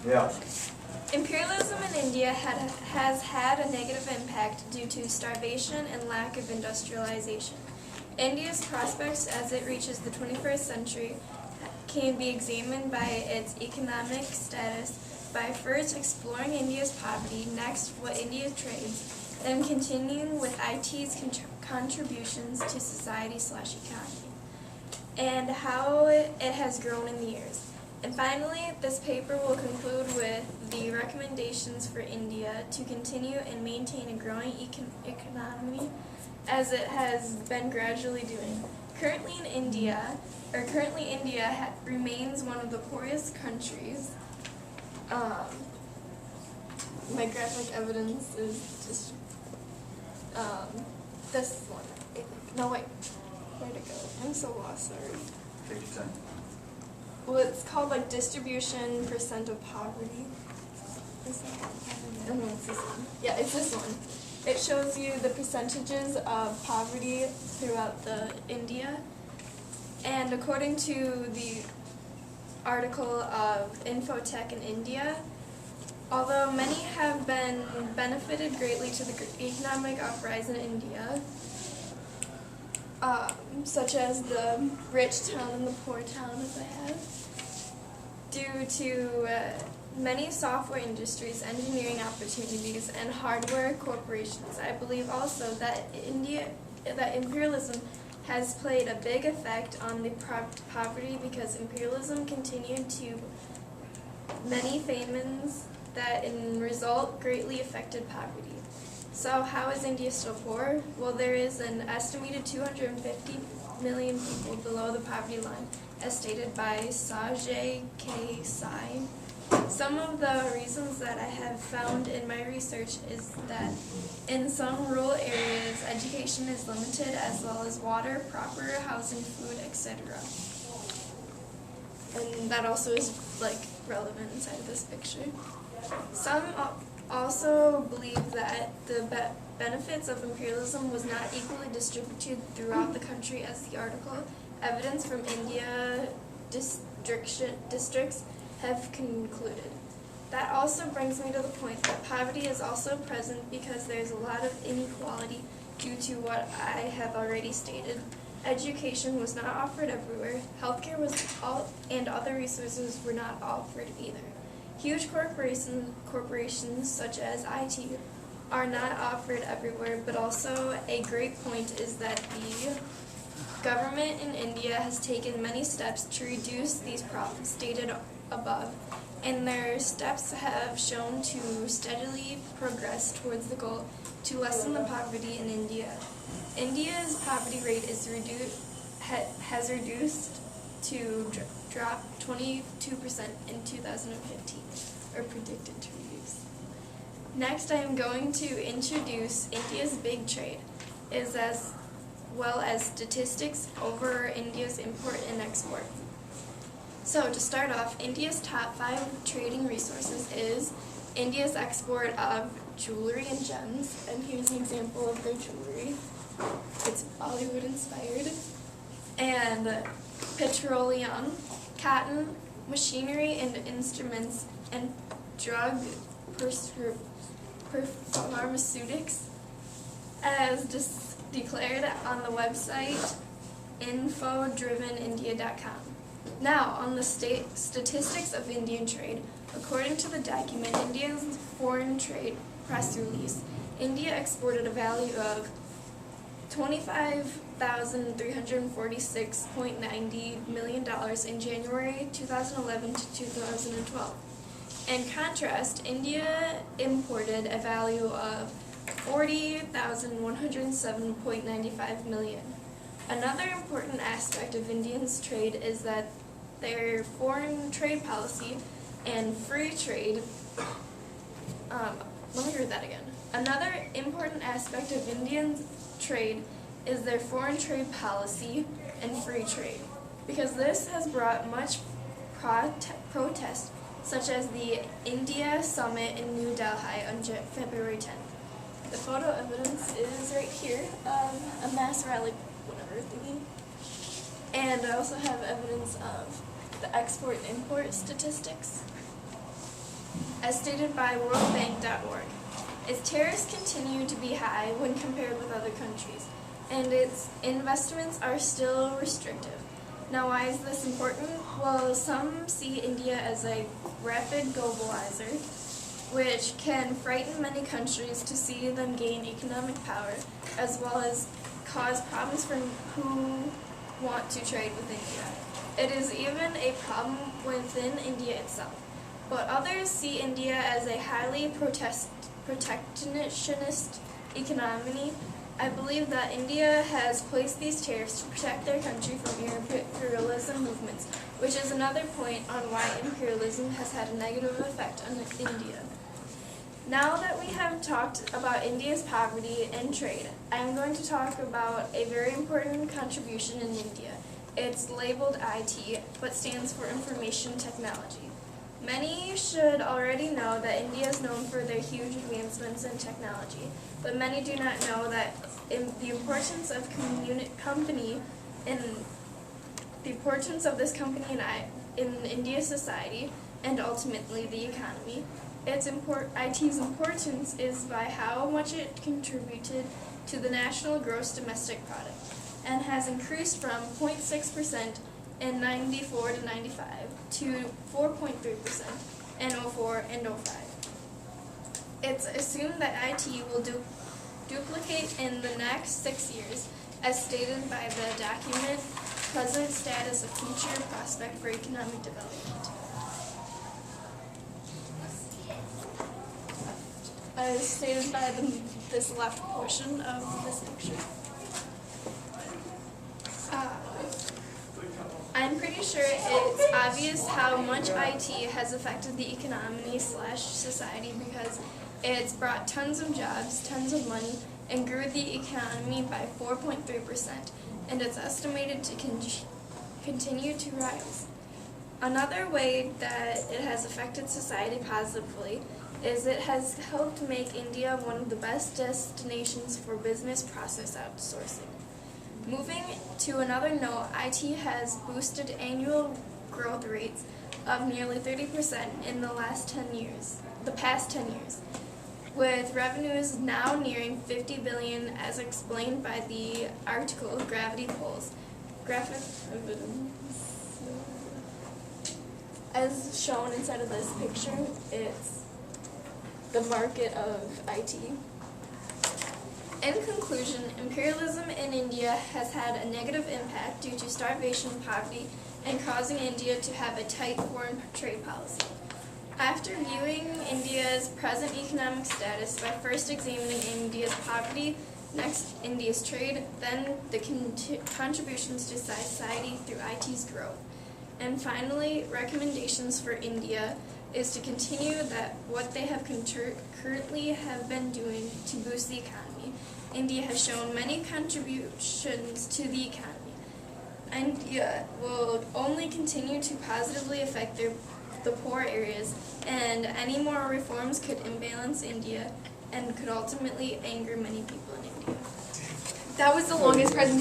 Yeah. Imperialism in India has had a negative impact due to starvation and lack of industrialization. India's prospects as it reaches the 21st century can be examined by its economic status by first exploring India's poverty, next what India trades, then continuing with IT's contributions to society/economy, and how it has grown in the years. And finally, this paper will conclude with the recommendations for India to continue and maintain a growing economy as it has been gradually doing. Currently India remains one of the poorest countries. My graphic evidence is just this one. No, wait. Where'd it go? I'm so lost, sorry. Take your time. Well, it's called like distribution percent of poverty. Is that one? No, it's this one. Yeah, it's this one. It shows you the percentages of poverty throughout the India. And according to the article of Infotech in India, although many have been benefited greatly to the economic uprise in India, such as the rich town and the poor town as I have, due to many software industries, engineering opportunities, and hardware corporations. I believe also that imperialism has played a big effect on the poverty because imperialism continued to many famines that in result greatly affected poverty. So how is India still poor? Well, there is an estimated 250 million people below the poverty line, as stated by Sajay K. Sai. Some of the reasons that I have found in my research is that in some rural areas, education is limited, as well as water, proper housing, food, etc. And that also is like relevant inside of this picture. Some also believe that the benefits of imperialism was not equally distributed throughout the country, as the article evidence from India districts have concluded. That also brings me to the point that poverty is also present because there's a lot of inequality due to what I have already stated. Education was not offered everywhere. Healthcare and other resources were not offered either. Huge corporations such as IT are not offered everywhere, but also a great point is that the government in India has taken many steps to reduce these problems stated above, and their steps have shown to steadily progress towards the goal to lessen the poverty in India. India's poverty rate has reduced to drop 22% in 2015, or predicted to reduce. Next, I am going to introduce India's big trade, as well as statistics over India's import and export. So to start off, India's top 5 trading resources is India's export of jewelry and gems, and here's an example of their jewelry. It's Bollywood inspired. And petroleum, cotton, machinery and instruments, and drug pharmaceutics, as declared on the website infodrivenindia.com. Now, on the statistics of Indian trade, according to the document India's Foreign Trade Press Release, India exported a value of $25,346.90 million in January 2011 to 2012. In contrast, India imported a value of $40,107.95 million. Another important aspect of India's trade is that their foreign trade policy and free trade. Let me read that again. Another important aspect of Indian trade is their foreign trade policy and free trade, because this has brought much protest, such as the India Summit in New Delhi on February 10th. The photo evidence is right here of a mass rally, whatever thingy. And I also have evidence of the export and import statistics. as stated by worldbank.org. Its tariffs continue to be high when compared with other countries, and its investments are still restrictive. Now, why is this important? Well, some see India as a rapid globalizer, which can frighten many countries to see them gain economic power, as well as cause problems for who want to trade with India. It is even a problem within India itself. But others see India as a highly protectionist economy. I believe that India has placed these tariffs to protect their country from imperialism movements, which is another point on why imperialism has had a negative effect on India. Now that we have talked about India's poverty and trade, I am going to talk about a very important contribution in India. It's labeled IT, but stands for Information Technology. Many should already know that India is known for their huge advancements in technology, but many do not know that the importance of this company in India's society and ultimately the economy. IT's importance is by how much it contributed to the national gross domestic product, and has increased from 0.6% in 94 to 95 to 4.3% in 04 and 05. It's assumed that IT will duplicate in the next 6 years, as stated by the document Present Status of Future Prospect for Economic Development. As stated by this left portion of this picture. I'm pretty sure it's obvious how much IT has affected the economy/society because it's brought tons of jobs, tons of money, and grew the economy by 4.3%, and it's estimated to continue to rise. Another way that it has affected society positively is it has helped make India one of the best destinations for business process outsourcing. Moving to another note, IT has boosted annual growth rates of nearly 30% in the past 10 years, with revenues now nearing 50 billion as explained by the article Gravity Polls. As shown inside of this picture, it's the market of IT. In conclusion, imperialism in India has had a negative impact due to starvation, poverty, and causing India to have a tight foreign trade policy. After viewing India's present economic status by first examining India's poverty, next India's trade, then the contributions to society through IT's growth, and finally, recommendations for India is to continue what they have currently have been doing to boost the economy. India has shown many contributions to the economy. India will only continue to positively affect the poor areas, and any more reforms could imbalance India and could ultimately anger many people in India. That was the longest presentation.